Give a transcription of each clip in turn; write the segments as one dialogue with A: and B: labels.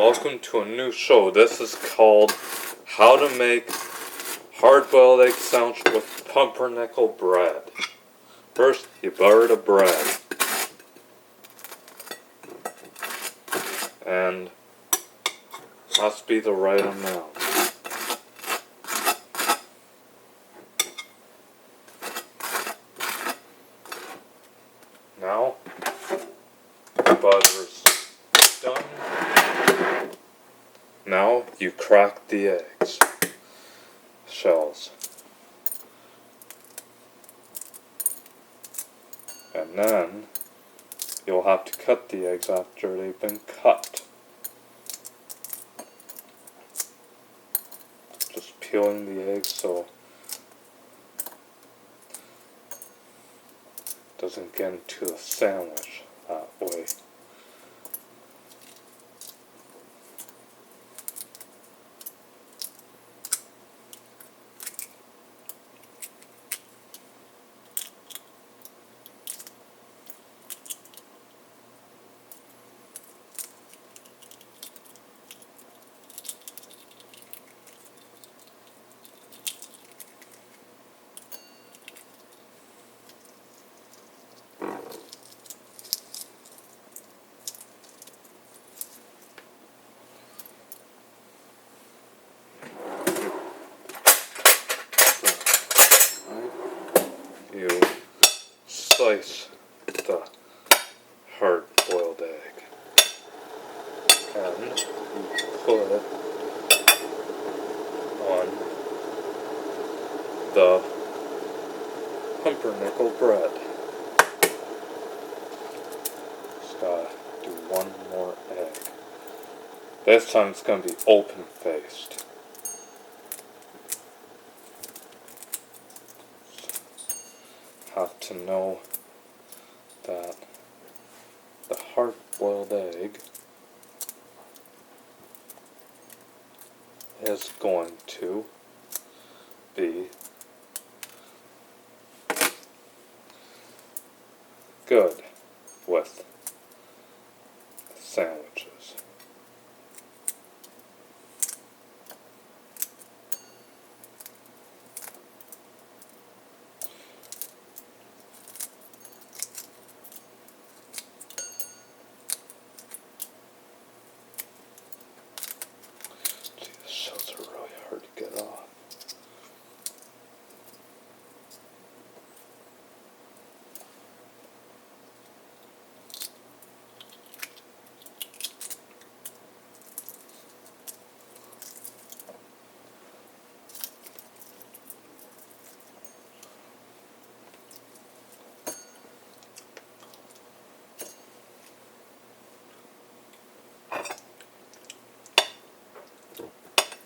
A: welcome to a new show. This is called How to Make Hard-Boiled Egg Sandwich with Pumpernickel Bread. First, you butter the bread. And must be the right amount. Now, butter's done. Now you crack the eggs shells, and then you'll have to cut the eggs after they've been cut. Just peeling the eggs so it doesn't get into the sandwich that way. You slice the hard-boiled egg, and you put it on the pumpernickel bread. Just gotta do one more egg. This time it's gonna be open-faced. Have to know that the hard-boiled egg is going to be good with sandwiches. Shells are really hard to get off.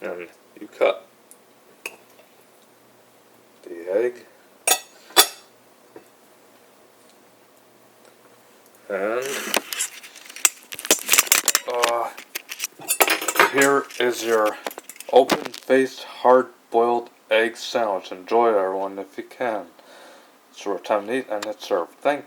A: And you cut the egg, and here is your open-faced hard-boiled egg sandwich. Enjoy, everyone, if you can. It's your time to eat, and it's served. Thank you.